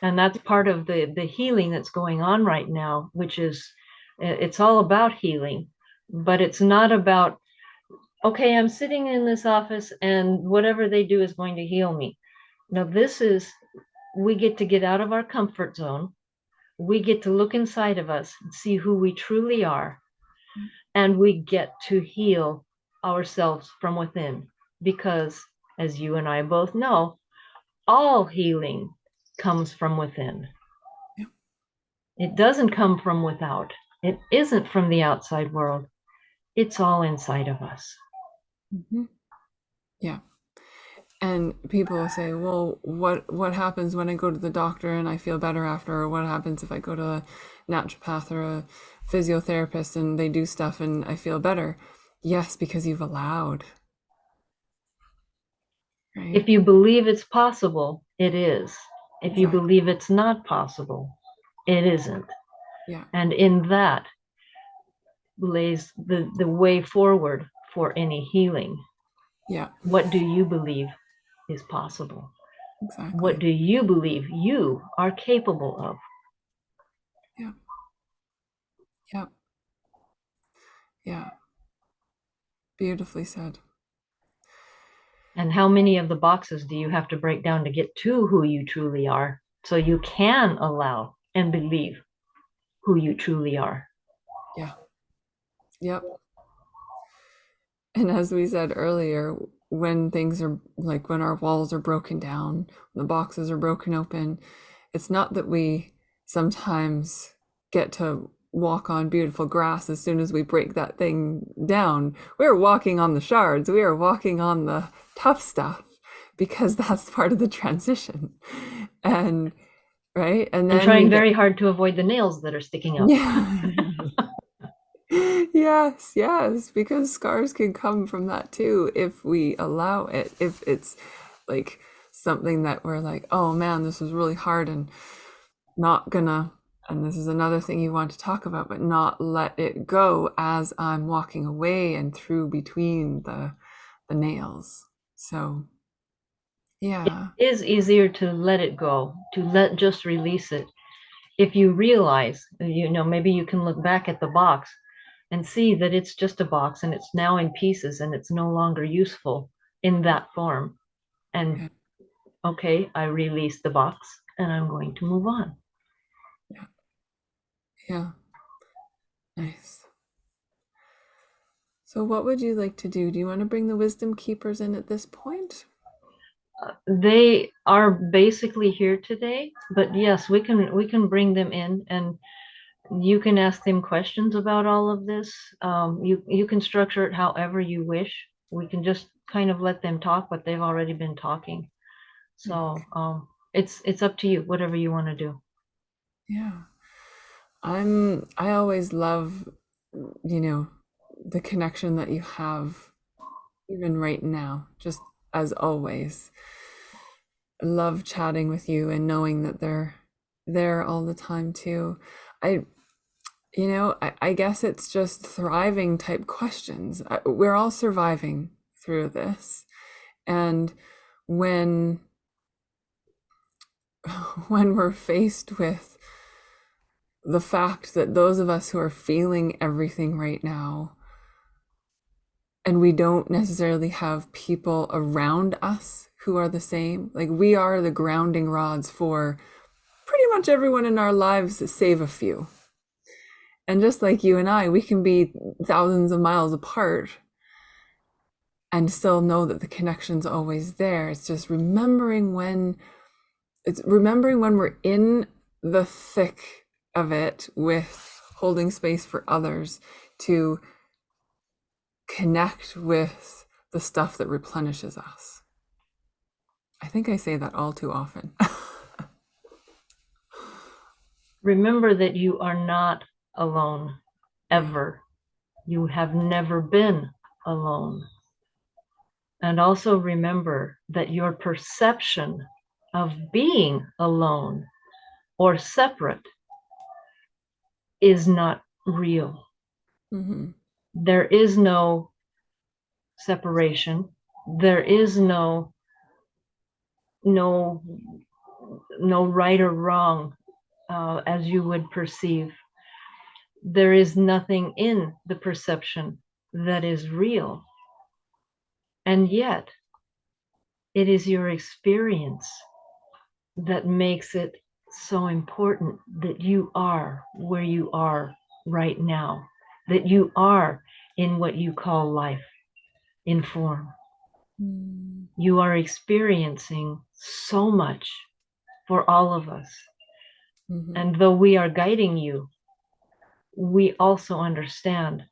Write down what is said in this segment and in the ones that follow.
And that's part of the healing that's going on right now, which is, it's all about healing, but it's not about, okay, I'm sitting in this office and whatever they do is going to heal me. No, this is, we get out of our comfort zone. We get to look inside of us and see who we truly are, and we get to heal ourselves from within. Because, as you and I both know, all healing comes from within. Yeah. It doesn't come from without. It isn't from the outside world. It's all inside of us. Mhm. Yeah. And people will say, well, what happens when I go to the doctor and I feel better after? Or what happens if I go to a naturopath or a physiotherapist and they do stuff and I feel better? Yes, because you've allowed, right? If you believe it's possible, it is. If you Exactly. believe it's not possible, it isn't. Yeah. And in that lays the way forward for any healing. Yeah. What do you believe is possible? What Exactly. do you believe you are capable of? Yeah. Yeah. Yeah. Beautifully said. And how many of the boxes do you have to break down to get to who you truly are so you can allow and believe who you truly are? Yeah. Yep. And as we said earlier, when things are like when our walls are broken down, when the boxes are broken open, it's not that we sometimes get to walk on beautiful grass as soon as we break that thing down. We're walking on the shards, we are walking on the tough stuff because that's part of the transition. And right? And And then we trying get, very hard to avoid the nails that are sticking up. yeah. Yes, yes, because scars can come from that too if we allow it. If it's like something that we're like, oh man, this is really hard and not gonna, and this is another thing you want to talk about, but not let it go as I'm walking away and through between the nails. So, yeah. It is easier to let it go, to let just release it. If you realize, maybe you can look back at the box and see that it's just a box and it's now in pieces and it's no longer useful in Yeah. that form. And Yeah. okay, I release the box and I'm going to move on. Yeah. Yeah. Nice. So, what would you like to do? Do you want to bring the wisdom keepers in at this point? They are basically here today, but yes, we can bring them in, and you can ask them questions about all of this. You can structure it however you wish. We can just kind of let them talk, but they've already been talking. So Okay. it's up to you, whatever you want to do. Yeah. I always love, you know, the connection that you have even right now, just as always. I love chatting with you and knowing that they're there all the time too. I, I guess it's just thriving type questions. We're all surviving through this. And when when we're faced with the fact that those of us who are feeling everything right now and we don't necessarily have people around us who are the same. Like we are the grounding rods for pretty much everyone in our lives, save a few. And just like you and I, we can be thousands of miles apart and still know that the connection's always there. It's remembering when we're in the thick of it with holding space for others to connect with the stuff that replenishes us. I think I say that all too often. Remember that you are not alone, Yeah. ever. You have never been alone. And also remember that your perception of being alone or separate is not real. Mm-hmm. There is no separation. There is no no right or wrong as you would perceive. There is nothing in the perception that is real. And yet, it is your experience that makes it so important that you are where you are right now, that you are in what you call life in form. You are experiencing so much for all of us. Mm-hmm. And though we are guiding you, we also understand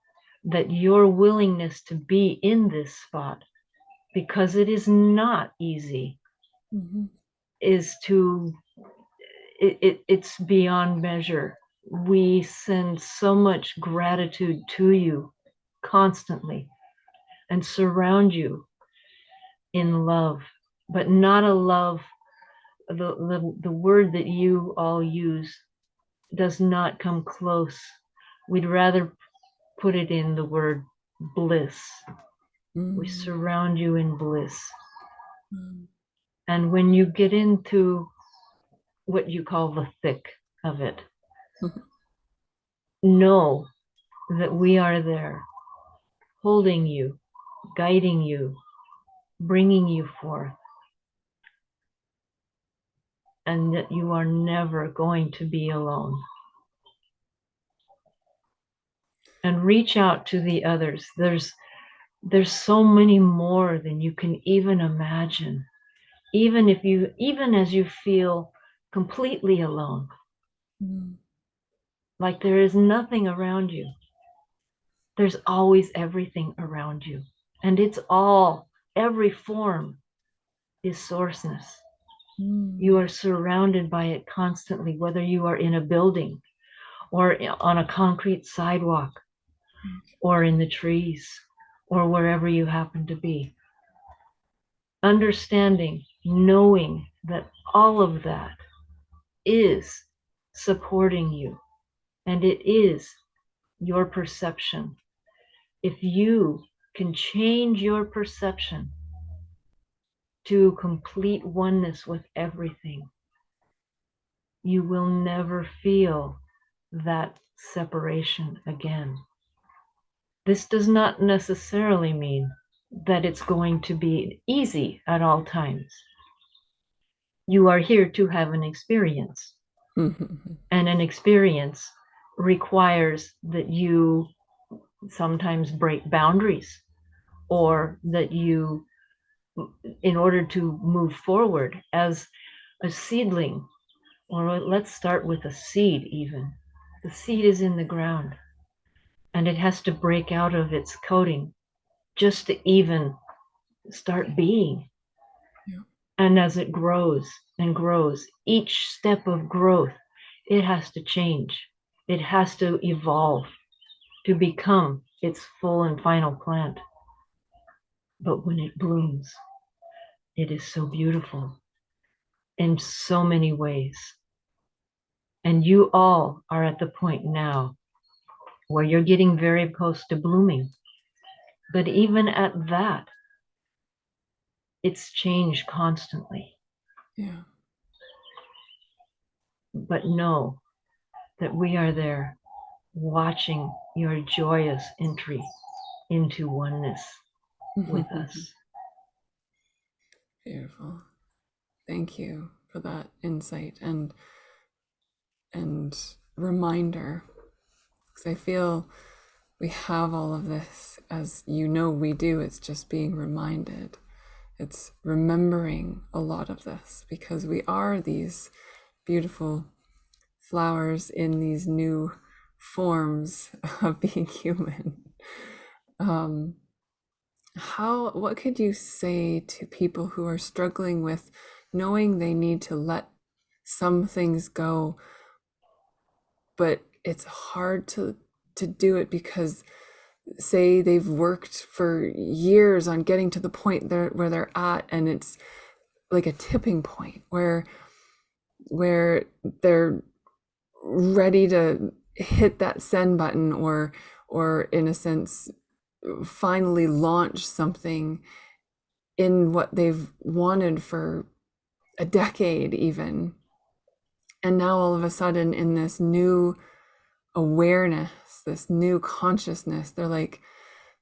that your willingness to be in this spot, because it is not easy, Mm-hmm. is to it's beyond measure. We send so much gratitude to you constantly and surround you in love, but not a love. The word that you all use does not come close. We'd rather put it in the word bliss. We Mm-hmm. surround you in bliss. Mm-hmm. And when you get into what you call the thick of it, know that we are there, holding you, guiding you, bringing you forth, and that you are never going to be alone. And reach out to the others. There's so many more than you can even imagine. Even as you feel completely alone, Mm-hmm. like there is nothing around you, there's always everything around you. And it's all, every form is sourceness. You are surrounded by it constantly, whether you are in a building or on a concrete sidewalk or in the trees or wherever you happen to be. Understanding, knowing that all of that is supporting you, and it is your perception. If you can change your perception to complete oneness with everything, you will never feel that separation again. This does not necessarily mean that it's going to be easy at all times. You are here to have an experience, Mm-hmm. and an experience requires that you sometimes break boundaries, or that you, in order to move forward as a seedling, or let's start with a seed even. The seed is in the ground and it has to break out of its coating just to even start being. Yeah. And as it grows and grows, each step of growth, it has to change. It has to evolve to become its full and final plant. But when it blooms, it is so beautiful in so many ways. And you all are at the point now where you're getting very close to blooming. But even at that, it's changed constantly. Yeah. But know that we are there watching your joyous entry into oneness with us. Beautiful. Thank you for that insight and reminder, because I feel we have all of this, as you know we do. It's just being reminded. It's remembering a lot of this, because we are these beautiful flowers in these new forms of being human. What could you say to people who are struggling with knowing they need to let some things go, but it's hard to do it because, say, they've worked for years on getting to the point where they're at, and it's like a tipping point where they're ready to hit that send button, or in a sense finally launch something in what they've wanted for a decade even. And now all of a sudden, in this new awareness, this new consciousness, they're like,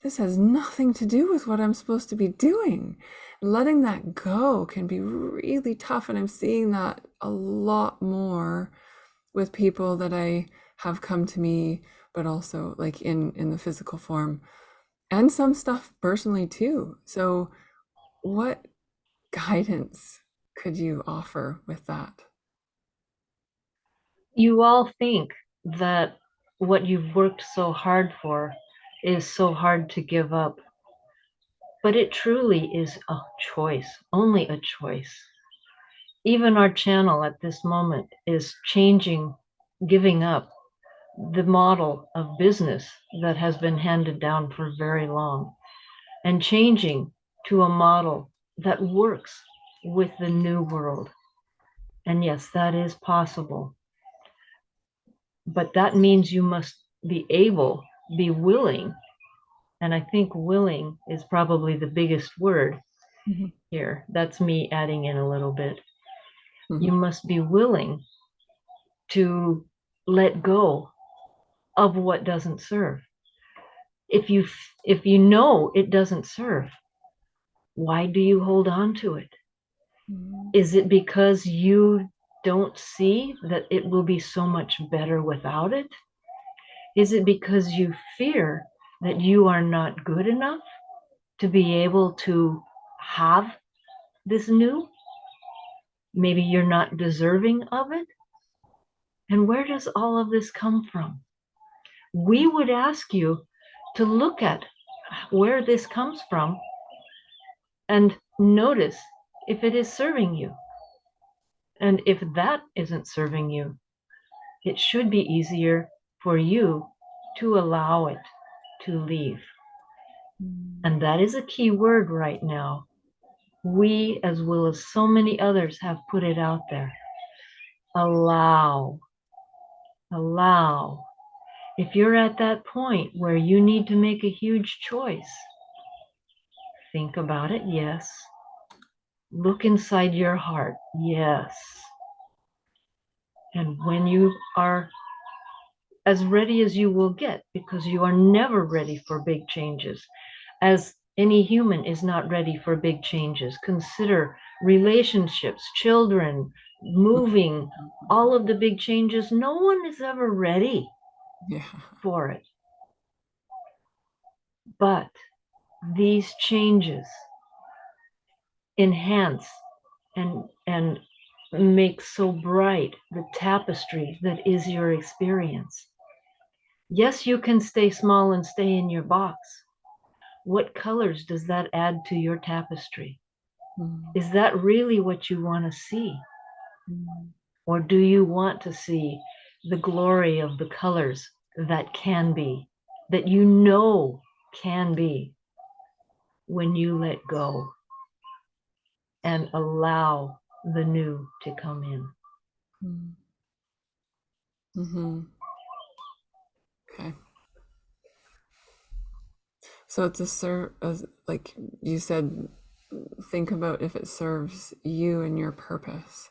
this has nothing to do with what I'm supposed to be doing. Letting that go can be really tough. And I'm seeing that a lot more with people that I have come to me, but also like in the physical form, and some stuff personally too. So what guidance could you offer with that? You all think that what you've worked so hard for is so hard to give up, but it truly is a choice, only a choice. Even our channel at this moment is changing, giving up the model of business that has been handed down for very long, and changing to a model that works with the new world. And yes, that is possible. But that means you must be able, be willing. And I think willing is probably the biggest word Mhm. here. That's me adding in a little bit. You Mhm. must be willing to let go of what doesn't serve. If you know it doesn't serve, why do you hold on to it? Mhm. Is it because you don't see that it will be so much better without it? Is it because you fear that you are not good enough to be able to have this new? Maybe you're not deserving of it. And where does all of this come from? We would ask you to look at where this comes from and notice if it is serving you. And if that isn't serving you, it should be easier for you to allow it to leave. Mhm. And that is a key word right now. We, as well as so many others, have put it out there. Allow, allow. If you're at that point where you need to make a huge choice, think about it, yes. Look inside your heart, yes. And when you are as ready as you will get, because you are never ready for big changes, as any human is not ready for big changes. Consider relationships, children, moving, all of the big changes. No one is ever ready Yeah. for it. But these changes enhance and make so bright the tapestry that is your experience. Yes, you can stay small and stay in your box. What colors does that add to your tapestry? Mhm. Is that really what you want to see? Mhm. Or do you want to see the glory of the colors that can be, that you know can be, when you let go and allow the new to come in? Mhm. Mhm. Okay. So it's a as like you said, think about if it serves you and your purpose.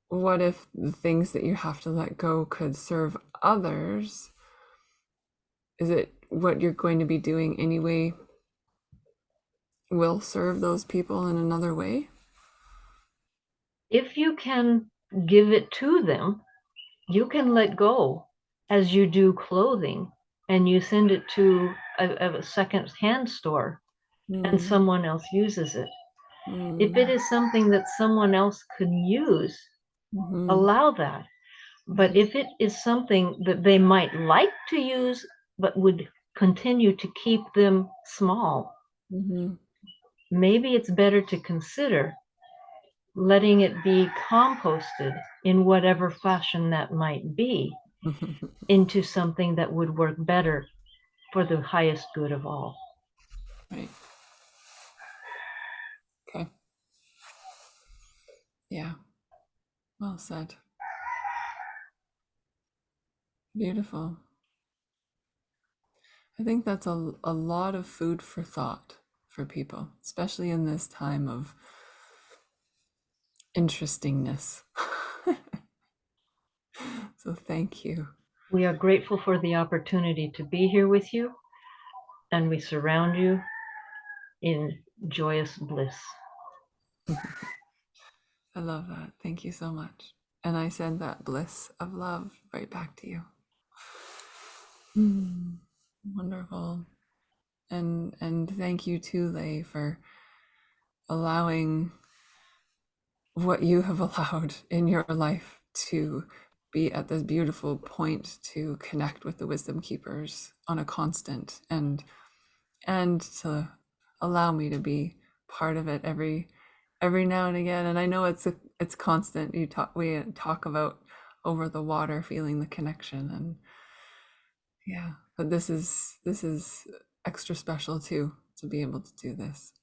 What if the things that you have to let go could serve others? Is it what you're going to be doing anyway will serve those people in another way? If you can give it to them, you can let go as you do clothing and you send it to a second-hand store and Mm, someone else uses it. If it mm, is something that someone else could use, mhm, allow that. But mhm, if it is something that they might like to use, but would continue to keep them small, mhm, maybe it's better to consider letting it be composted in whatever fashion that might be mhm. into something that would work better for the highest good of all. Right. Okay. Yeah. Well said. Beautiful. I think that's a lot of food for thought for people, especially in this time of interestingness. So thank you. We are grateful for the opportunity to be here with you, and we surround you in joyous bliss. I love that. Thank you so much. And I send that bliss of love right back to you. Wonderful. And thank you too, Lei, for allowing what you have allowed in your life to be at this beautiful point to connect with the wisdom keepers on a constant, and to allow me to be part of it every now and again. And I know it's constant. We talk about over the water, feeling the connection, and yeah, but this is extra special too, to be able to do this.